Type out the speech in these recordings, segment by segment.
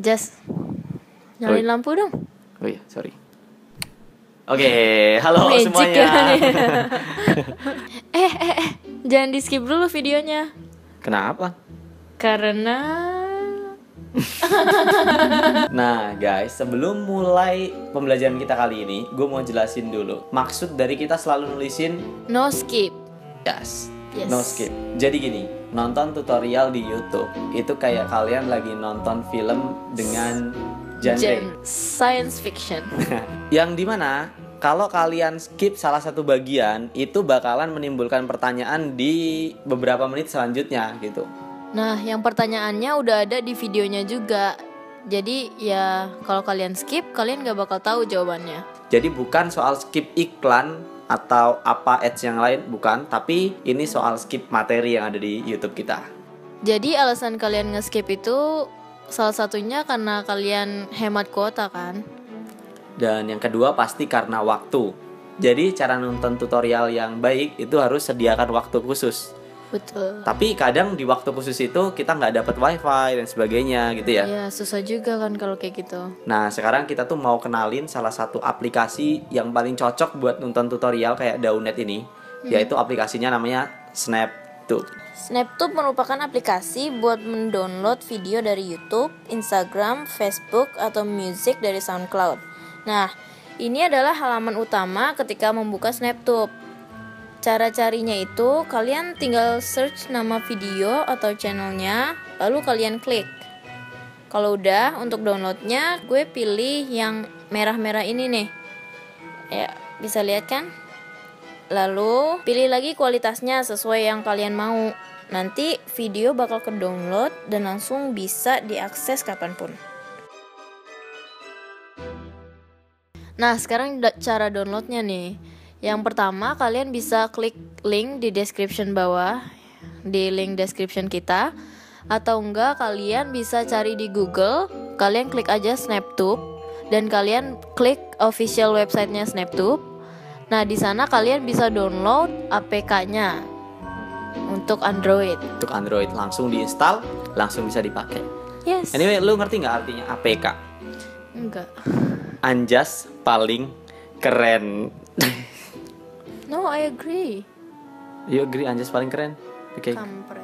Jas, nyalain lampu dong. Oh iya, sorry. Oke, halo Magic semuanya. Ya. Jangan di skip dulu videonya. Kenapa? Karena Nah guys, sebelum mulai pembelajaran kita kali ini, gue mau jelasin dulu maksud dari kita selalu nulisin no skip. yes, Yes. no skip. Jadi gini, nonton tutorial di YouTube itu kayak kalian lagi nonton film dengan genre Science fiction. yang dimana kalau kalian skip salah satu bagian itu bakalan menimbulkan pertanyaan di beberapa menit selanjutnya gitu. Nah, yang pertanyaannya udah ada di videonya juga. Jadi ya kalau kalian skip, kalian gak bakal tahu jawabannya. Jadi bukan soal skip iklan atau apa ads yang lain, bukan, tapi ini soal skip materi yang ada di YouTube kita. Jadi alasan kalian nge-skip itu salah satunya karena kalian hemat kuota kan? Dan yang kedua pasti karena waktu. Jadi cara nonton tutorial yang baik itu harus sediakan waktu khusus. Betul. Tapi kadang di waktu khusus itu kita nggak dapat wifi dan sebagainya gitu ya. Ya susah juga kan kalau kayak gitu. Nah sekarang kita tuh mau kenalin salah satu aplikasi yang paling cocok buat nonton tutorial kayak Daunnet ini, yaitu aplikasinya namanya SnapTube. SnapTube merupakan aplikasi buat mendownload video dari YouTube, Instagram, Facebook, atau musik dari SoundCloud. Nah, ini adalah halaman utama ketika membuka SnapTube. Cara carinya itu, kalian tinggal search nama video atau channelnya, lalu kalian klik. Kalau udah, untuk downloadnya, gue pilih yang merah-merah ini nih. Ya, bisa lihat kan? Lalu, pilih lagi kualitasnya sesuai yang kalian mau. Nanti video bakal ke-download dan langsung bisa diakses kapanpun. Nah, sekarang cara downloadnya nih. Yang pertama, kalian bisa klik link di description bawah, di link description kita, atau enggak kalian bisa cari di Google, kalian klik aja SnapTube dan kalian klik official websitenya SnapTube. Nah, di sana kalian bisa download APK-nya untuk Android. Untuk Android langsung diinstal, langsung bisa dipakai. Yes. Anyway, lu ngerti nggak artinya APK? Enggak. Anjas paling keren. No, I agree. You agree Anjas paling keren? Oke. Kampret.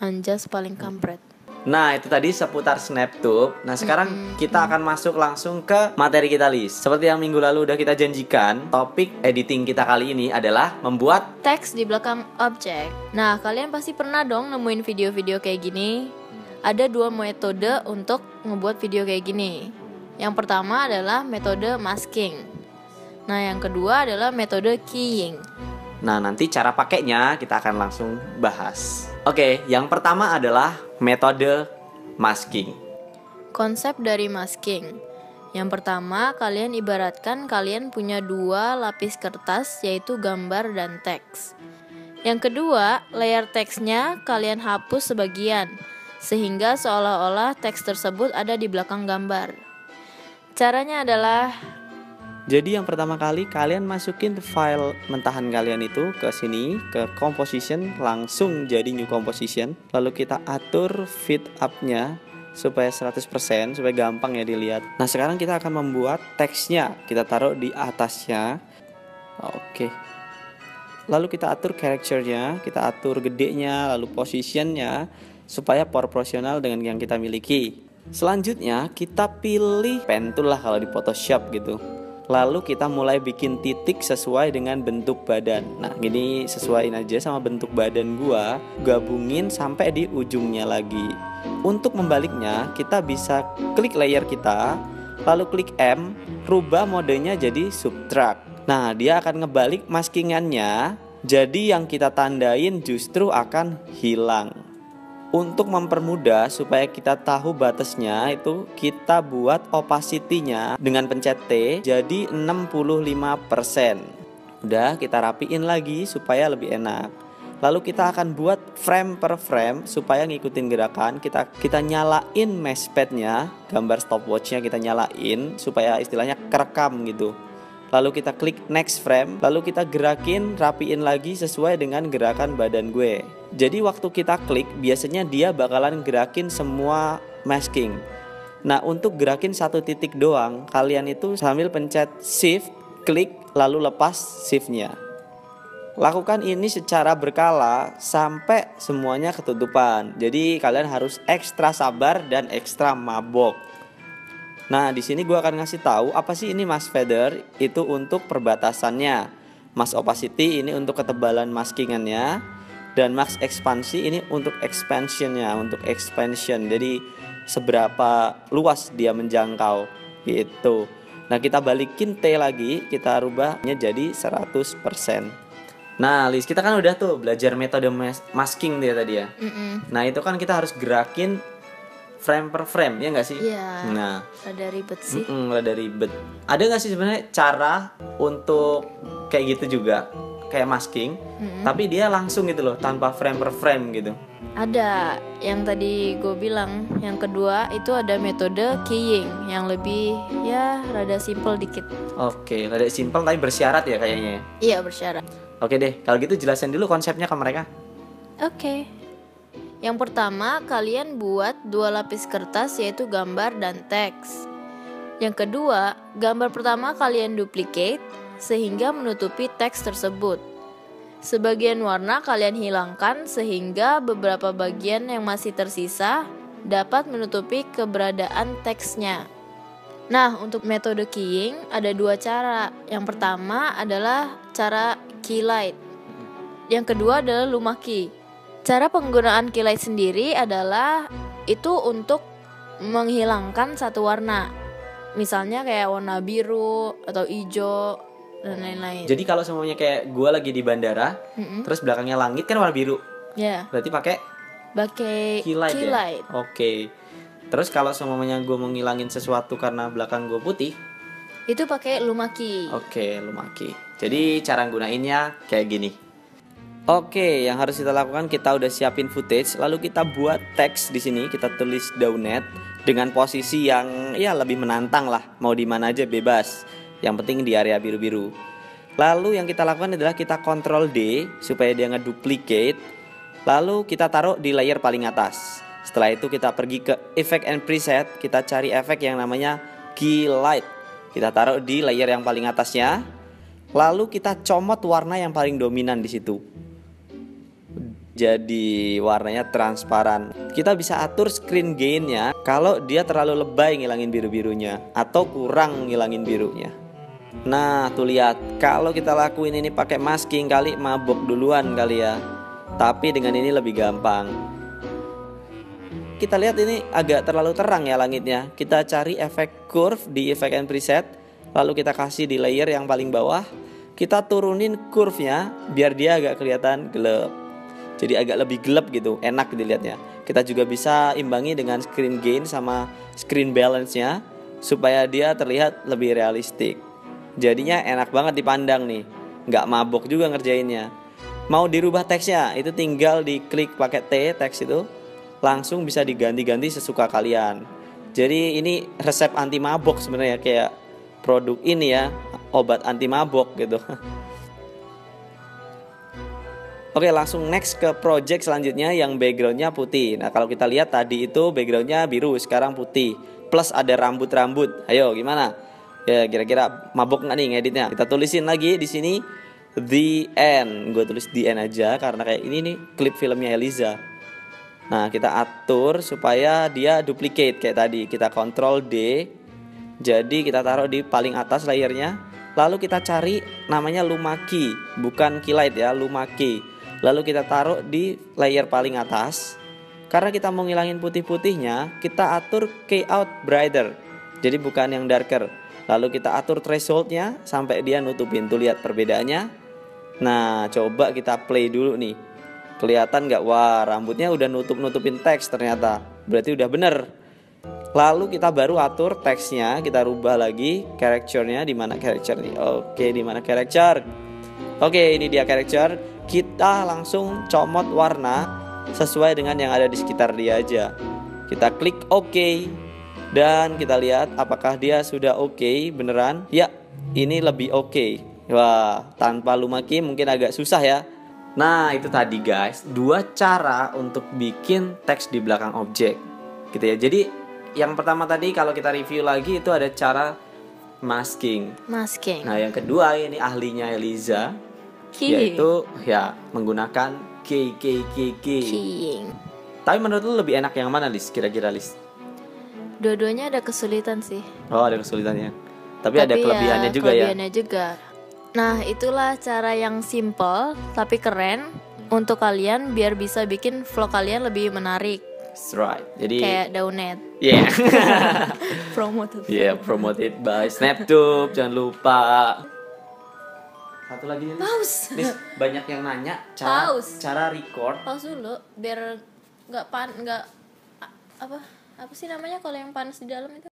Anjas paling kampret. Nah itu tadi seputar SnapTube. Nah sekarang kita akan masuk langsung ke materi kita, Lis. Seperti yang minggu lalu udah kita janjikan, topik editing kita kali ini adalah membuat Teks di belakang objek. Nah, kalian pasti pernah dong nemuin video-video kayak gini. Ada dua metode untuk ngebuat video kayak gini. Yang pertama adalah metode masking. Nah, yang kedua adalah metode keying. Nah nanti cara pakainya kita akan langsung bahas. Oke, yang pertama adalah metode masking. Konsep dari masking. Yang pertama, kalian ibaratkan kalian punya dua lapis kertas, yaitu gambar dan teks. Yang kedua, layer teksnya kalian hapus sebagian, sehingga seolah-olah teks tersebut ada di belakang gambar. Caranya adalah, Jadi yang pertama kali kalian masukin file mentahan kalian itu ke sini, ke composition, langsung jadi new composition. Lalu kita atur fit up-nya supaya 100%, supaya gampang ya dilihat. Nah sekarang kita akan membuat teksnya, kita taruh di atasnya. Oke. Lalu kita atur character-nya, kita atur gedenya, lalu position-nya supaya proporsional dengan yang kita miliki. Selanjutnya kita pilih pen tool lah kalau di Photoshop gitu. Lalu kita mulai bikin titik sesuai dengan bentuk badan. Nah gini, sesuaiin aja sama bentuk badan gua, gabungin sampai di ujungnya lagi. Untuk membaliknya kita bisa klik layer kita, lalu klik M, rubah modenya jadi subtract. Nah dia akan ngebalik maskingannya, jadi yang kita tandain justru akan hilang. Untuk mempermudah supaya kita tahu batasnya, itu kita buat opacity-nya dengan pencet T jadi 65%. Udah, kita rapiin lagi supaya lebih enak. Lalu kita akan buat frame per frame supaya ngikutin gerakan. Kita nyalain meshpad-nya, gambar stopwatch-nya kita nyalain supaya istilahnya kerekam gitu. Lalu kita klik next frame, lalu kita gerakin, rapiin lagi sesuai dengan gerakan badan gue. Jadi waktu kita klik, biasanya dia bakalan gerakin semua masking. Nah, untuk gerakin satu titik doang, kalian itu sambil pencet shift, klik, lalu lepas shiftnya. Lakukan ini secara berkala sampai semuanya ketutupan. Jadi kalian harus ekstra sabar dan ekstra mabok. Nah, di sini gue akan ngasih tahu apa sih ini mask feather. Itu untuk perbatasannya. Mask opacity ini untuk ketebalan maskingannya. Dan mask ekspansi ini untuk expansionnya, untuk expansion. Jadi seberapa luas dia menjangkau gitu. Nah, kita balikin T lagi, kita rubahnya jadi 100%. Nah, Liz, kita kan udah tuh belajar metode masking dia tadi ya. Nah, itu kan kita harus gerakin frame per frame, ya nggak sih? Iya. Nah, rada ribet sih. rada ribet. Ada nggak sih sebenarnya cara untuk kayak gitu juga, kayak masking, tapi dia langsung gitu loh, tanpa frame per frame gitu? Ada yang tadi gue bilang. Yang kedua itu ada metode keying yang lebih ya rada simple dikit. Oke, rada simple tapi bersyarat ya kayaknya. Iya, bersyarat. Oke deh, kalau gitu jelasin dulu konsepnya ke mereka. Oke. Yang pertama, kalian buat 2 lapis kertas yaitu gambar dan teks. Yang kedua, gambar pertama kalian duplicate sehingga menutupi teks tersebut. Sebagian warna kalian hilangkan sehingga beberapa bagian yang masih tersisa dapat menutupi keberadaan teksnya. Nah, untuk metode keying ada 2 cara. Yang pertama adalah cara keylight. Yang kedua adalah lumah key. Cara penggunaan keylight sendiri adalah itu untuk menghilangkan satu warna. Misalnya kayak warna biru atau hijau dan lain-lain. Jadi kalau semuanya kayak gue lagi di bandara, terus belakangnya langit kan warna biru. Ya. Berarti pakai Keylight. ya? Oke. Terus kalau semuanya gue mau ngilangin sesuatu karena belakang gue putih, itu pakai lumah key. Oke, lumaki. Jadi cara gunainnya kayak gini. Oke, yang harus kita lakukan, kita udah siapin footage, lalu kita buat teks di sini, kita tulis Downet dengan posisi yang ya lebih menantang lah, mau di mana aja bebas. Yang penting di area biru-biru. Lalu yang kita lakukan adalah kita Ctrl D supaya dia ngeduplicate. Lalu kita taruh di layer paling atas. Setelah itu kita pergi ke Effect and Preset, kita cari efek yang namanya Keylight. Kita taruh di layer yang paling atasnya. Lalu kita comot warna yang paling dominan di situ. Jadi warnanya transparan. Kita bisa atur screen gain-nya kalau dia terlalu lebay ngilangin biru-birunya atau kurang ngilangin birunya. Nah, tuh lihat, kalau kita lakuin ini pakai masking kali mabok duluan kali ya. Tapi dengan ini lebih gampang. Kita lihat ini agak terlalu terang ya langitnya. Kita cari efek curve di Effect and Preset, lalu kita kasih di layer yang paling bawah. Kita turunin curve-nya biar dia agak kelihatan gelap. Jadi agak lebih gelap gitu, enak dilihatnya. Kita juga bisa imbangi dengan screen gain sama screen balance-nya supaya dia terlihat lebih realistik. Jadinya enak banget dipandang nih, nggak mabok juga ngerjainnya. Mau dirubah teksnya, itu tinggal diklik pakai T, teks itu langsung bisa diganti-ganti sesuka kalian. Jadi ini resep anti mabok sebenarnya, kayak produk ini ya, obat anti mabok gitu. Oke, langsung next ke project selanjutnya yang backgroundnya putih. Nah, kalau kita lihat tadi itu backgroundnya biru, sekarang putih. Plus ada rambut-rambut. Ayo, gimana? Ya, kira-kira mabok nggak nih ngeditnya? Kita tulisin lagi di sini The End. Gue tulis The End aja karena kayak ini nih klip filmnya Eliza. Nah, kita atur supaya dia duplicate kayak tadi. Kita Ctrl D. Jadi kita taruh di paling atas layernya. Lalu kita cari namanya Lumaki, bukan Keylight ya, Lumaki. Lalu kita taruh di layer paling atas. Karena kita mau ngilangin putih-putihnya, kita atur Keyout Brighter. Jadi bukan yang darker. Lalu kita atur thresholdnya sampai dia nutupin. Tuh lihat perbedaannya. Nah, coba kita play dulu nih. Kelihatan gak? Wah, rambutnya udah nutup-nutupin teks ternyata. Berarti udah bener. Lalu kita baru atur teksnya, kita rubah lagi character-nya. Di mana character nih? Oke, di mana character? Oke, ini dia character. Kita langsung comot warna sesuai dengan yang ada di sekitar dia aja. Kita klik OK. Dan kita lihat apakah dia sudah OK beneran. Ya, ini lebih OK. Wah, tanpa Lumaki mungkin agak susah ya. Nah, itu tadi guys, 2 cara untuk bikin teks di belakang objek gitu ya. Jadi yang pertama tadi kalau kita review lagi itu ada cara masking. Nah, yang kedua ini ahlinya Eliza, yaitu ya menggunakan keying. Tapi menurut lu lebih enak yang mana, Lis? Kira-kira, Lis? Dua-duanya ada kesulitan sih. Oh, ada kesulitannya. Tapi ada kelebihannya juga kelebihannya juga. Nah, itulah cara yang simple tapi keren untuk kalian biar bisa bikin vlog kalian lebih menarik. That's right. Jadi kayak Daunet. Yeah. Promoted. Yeah, promoted by Snaptube. Jangan lupa. Satu lagi nih. Lis, banyak yang nanya cara record. Pause dulu biar nggak apa sih namanya kalau yang panas di dalam itu?